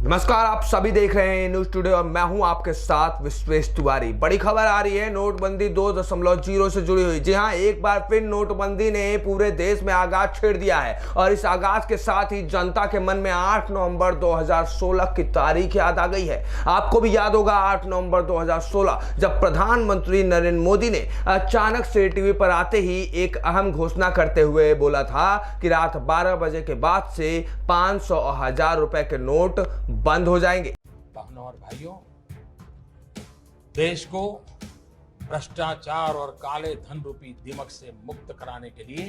नमस्कार, आप सभी देख रहे हैं न्यूज टुडे और मैं हूं आपके साथ विश्वेश तिवारी। बड़ी खबर आ रही है नोटबंदी 2.0 से जुड़ी हुई। जी हां, एक बार फिर नोटबंदी ने पूरे देश में आगाज छेड़ दिया है और इस आगाज के साथ ही जनता के मन में 8 नवंबर 2016 की तारीख याद आ गई है। आपको भी याद होगा 8 नवंबर 2016 जब प्रधानमंत्री नरेंद्र मोदी ने अचानक से टीवी पर आते ही एक अहम घोषणा करते हुए बोला था कि रात 12 बजे के बाद से 500 और 1000 रुपए के नोट बंद हो जाएंगे। बहनों और भाइयों, देश को भ्रष्टाचार और काले धन रूपी दीमक से मुक्त कराने के लिए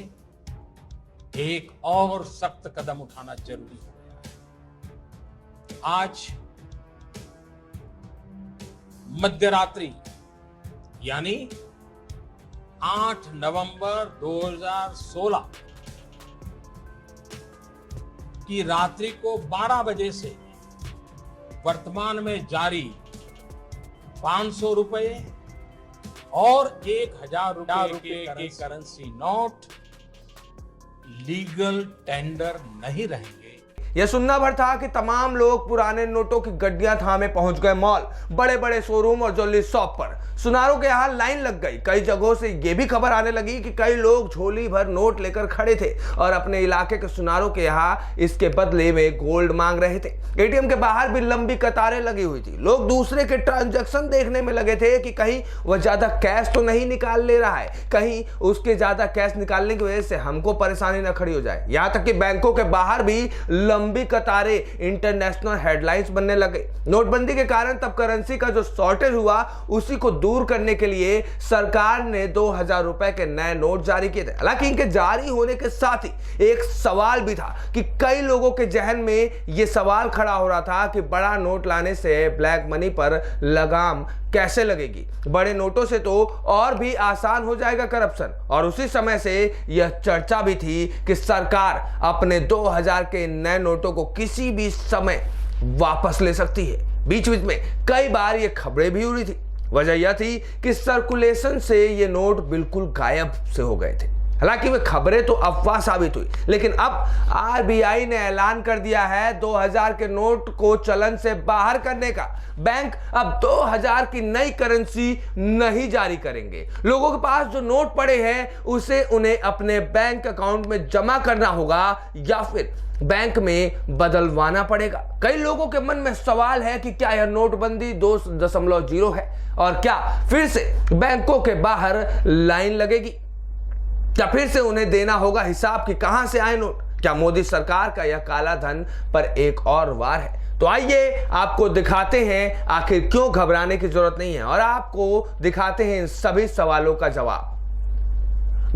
एक और सख्त कदम उठाना जरूरी हो गया है। आज मध्यरात्रि यानी 8 नवंबर 2016 की रात्रि को 12 बजे से वर्तमान में जारी 500 रुपए और 1000 रुपए के करेंसी नोट लीगल टेंडर नहीं रहेंगे। यह सुनना भर था कि तमाम लोग पुराने नोटों की गड्डियां थामे पहुंच गए मॉल, बड़े बड़े शोरूम और ज्वेलरी शॉप पर। सुनारों के यहाँ लाइन लग गई। कई जगहों से यह भी खबर आने लगी कि कई लोग झोली भर नोट लेकर खड़े थे और अपने इलाके के सुनारों के यहाँ इसके बदले में गोल्ड मांग रहे थे। एटीएम के बाहर भी लंबी कतारें लगी हुई थी। लोग दूसरे के ट्रांजैक्शन देखने में लगे थे कि कहीं वह ज्यादा कैश तो नहीं निकाल ले रहा है, कहीं उसके ज्यादा कैश निकालने की वजह से हमको परेशानी न खड़ी हो जाए। यहाँ तक कि बैंकों के बाहर भी लंबी कतारें इंटरनेशनल हेडलाइंस बनने लगे। नोटबंदी के कारण तब करेंसी का जो शॉर्टेज हुआ उसी को दूर करने के लिए सरकार ने 2000 रुपए के नए नोट जारी किए थे। हालांकि इनके जारी होने के साथ ही एक सवाल भी था कि कई लोगों के जहन में यह सवाल खड़ा हो रहा था कि बड़ा नोट लाने से ब्लैक मनी पर लगाम कैसे लगेगी। बड़े नोटों से तो और भी आसान हो जाएगा करप्शन। और उसी समय से यह चर्चा भी थी कि सरकार अपने 2000 के नए नोटों को किसी भी समय वापस ले सकती है। बीच बीच में कई बार ये खबरें भी उड़ी थी। वजह यह थी कि सर्कुलेशन से ये नोट बिल्कुल गायब से हो गए थे। हालांकि वे खबरें तो अफवाह साबित हुई, लेकिन अब आरबीआई ने ऐलान कर दिया है 2000 के नोट को चलन से बाहर करने का। बैंक अब 2000 की नई करेंसी नहीं जारी करेंगे। लोगों के पास जो नोट पड़े हैं उसे उन्हें अपने बैंक अकाउंट में जमा करना होगा या फिर बैंक में बदलवाना पड़ेगा। कई लोगों के मन में सवाल है कि क्या यह नोटबंदी 2.0 है और क्या फिर से बैंकों के बाहर लाइन लगेगी, क्या फिर से उन्हें देना होगा हिसाब कि कहां से आए नोट। क्या मोदी सरकार का यह काला धन पर एक और वार है? तो आइए आपको दिखाते हैं आखिर क्यों घबराने की जरूरत नहीं है और आपको दिखाते हैं इन सभी सवालों का जवाब।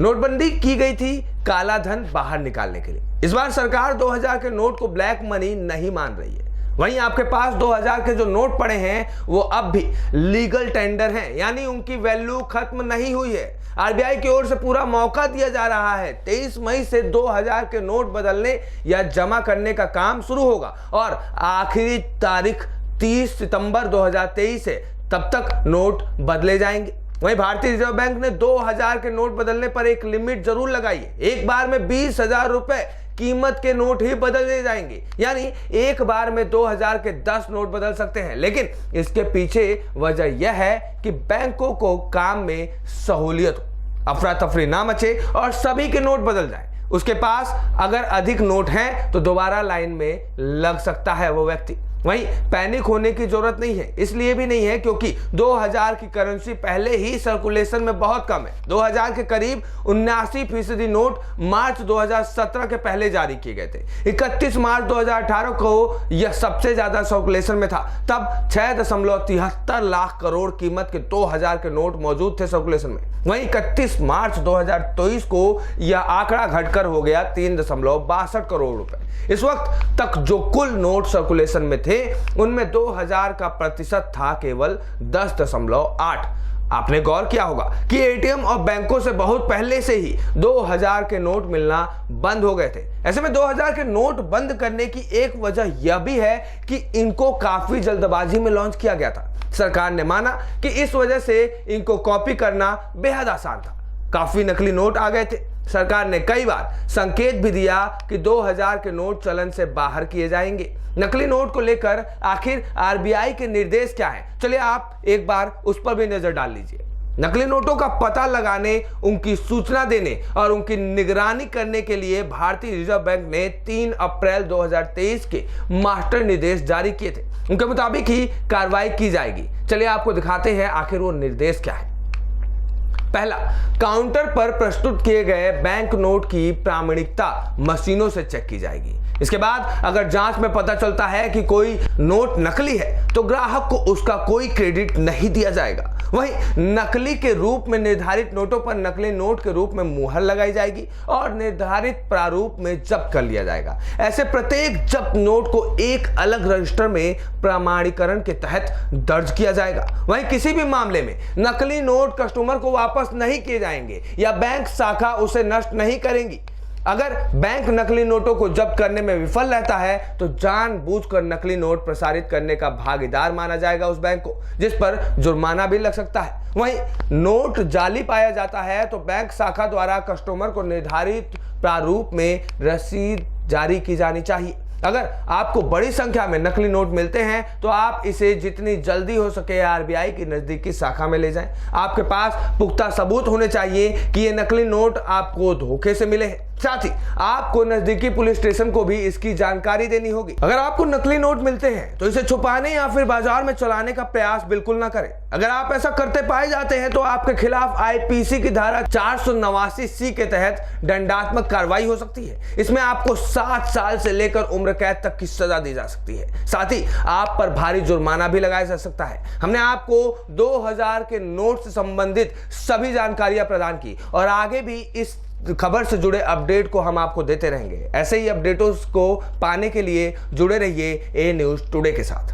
नोटबंदी की गई थी काला धन बाहर निकालने के लिए। इस बार सरकार 2000 के नोट को ब्लैक मनी नहीं मान रही है। वहीं आपके पास 2000 के जो नोट पड़े हैं वो अब भी लीगल टेंडर हैं, यानी उनकी वैल्यू खत्म नहीं हुई है। आरबीआई की ओर से पूरा मौका दिया जा रहा है। 23 मई से 2000 के नोट बदलने या जमा करने का काम शुरू होगा और आखिरी तारीख 30 सितंबर 2023 है। तब तक नोट बदले जाएंगे। वहीं भारतीय रिजर्व बैंक ने 2000 के नोट बदलने पर एक लिमिट जरूर लगाई है। एक बार में 20,000 रुपए कीमत के नोट ही बदले जाएंगे, यानी एक बार में 2000 के 10 नोट बदल सकते हैं। लेकिन इसके पीछे वजह यह है कि बैंकों को काम में सहूलियत हो, अफरा तफरी ना मचे और सभी के नोट बदल जाए। उसके पास अगर अधिक नोट हैं तो दोबारा लाइन में लग सकता है वो व्यक्ति। वहीं पैनिक होने की जरूरत नहीं है, इसलिए भी नहीं है क्योंकि 2000 की करेंसी पहले ही सर्कुलेशन में बहुत कम है। 2000 के करीब 79% नोट मार्च 2017 के पहले जारी किए गए थे। 31 मार्च 2018 को यह सबसे ज्यादा सर्कुलेशन में था। तब 6.73 लाख करोड़ कीमत के 2000 के नोट मौजूद थे सर्कुलेशन में। वहीं 31 मार्च 2023 को यह आंकड़ा घटकर हो गया 3.62 करोड़ रुपए। इस वक्त तक जो कुल नोट सर्कुलेशन में थे उनमें 2000 का प्रतिशत था केवल 10.8। आपने गौर किया होगा कि एटीएम और बैंकों से बहुत पहले से ही 2000 के नोट मिलना बंद हो गए थे। ऐसे में 2000 के नोट बंद करने की एक वजह यह भी है कि इनको काफी जल्दबाजी में लॉन्च किया गया था। सरकार ने माना कि इस वजह से इनको कॉपी करना बेहद आसान था। काफी नकली नोट आ गए थे। सरकार ने कई बार संकेत भी दिया कि 2000 के नोट चलन से बाहर किए जाएंगे। नकली नोट को लेकर आखिर आरबीआई के निर्देश क्या हैं? चलिए आप एक बार उस पर भी नजर डाल लीजिए। नकली नोटों का पता लगाने, उनकी सूचना देने और उनकी निगरानी करने के लिए भारतीय रिजर्व बैंक ने 3 अप्रैल 2023 के मास्टर निर्देश जारी किए थे। उनके मुताबिक ही कार्रवाई की जाएगी। चलिए आपको दिखाते हैं आखिर वो निर्देश क्या है। पहला, काउंटर पर प्रस्तुत किए गए बैंक नोट की प्रामाणिकता मशीनों से चेक की जाएगी। इसके बाद अगर जांच में पता चलता है कि कोई नोट नकली है तो ग्राहक को उसका कोई क्रेडिट नहीं दिया जाएगा। वहीं नकली के रूप में निर्धारित नोटों पर नकली नोट के रूप में मुहर लगाई जाएगी और निर्धारित प्रारूप में जब्त कर लिया जाएगा। ऐसे प्रत्येक जब्त नोट को एक अलग रजिस्टर में प्रमाणीकरण के तहत दर्ज किया जाएगा। वहीं किसी भी मामले में नकली नोट कस्टमर को वापस नहीं किए जाएंगे या बैंक शाखा उसे नष्ट नहीं करेंगी। अगर बैंक नकली नोटों को जब्त करने में विफल रहता है तो जानबूझकर नकली नोट प्रसारित करने का भागीदार माना जाएगा उस बैंक को, जिस पर जुर्माना भी लग सकता है। वहीं नोट जाली पाया जाता है तो बैंक शाखा द्वारा कस्टमर को निर्धारित प्रारूप में रसीद जारी की जानी चाहिए। अगर आपको बड़ी संख्या में नकली नोट मिलते हैं तो आप इसे जितनी जल्दी हो सके आरबीआई की नजदीकी शाखा में ले जाएं। आपके पास पुख्ता सबूत होने चाहिए कि ये नकली नोट आपको धोखे से मिले हैं। साथ ही आपको नजदीकी पुलिस स्टेशन को भी इसकी जानकारी देनी होगी। अगर आपको नकली नोट मिलते हैं तो इसे छुपाने या फिर बाजार में चलाने का प्रयास बिल्कुल ना करें। अगर आप ऐसा करते पाए जाते हैं तो आपके खिलाफ आईपीसी की धारा 489C के तहत दंडात्मक कार्रवाई हो सकती है। इसमें आपको 7 साल से लेकर उम्र कैद तक की सजा दी जा सकती है। साथ ही आप पर भारी जुर्माना भी लगाया जा सकता है। हमने आपको 2000 के नोट से संबंधित सभी जानकारियां प्रदान की और आगे भी इस खबर से जुड़े अपडेट को हम आपको देते रहेंगे। ऐसे ही अपडेटों को पाने के लिए जुड़े रहिए ए न्यूज़ टुडे के साथ।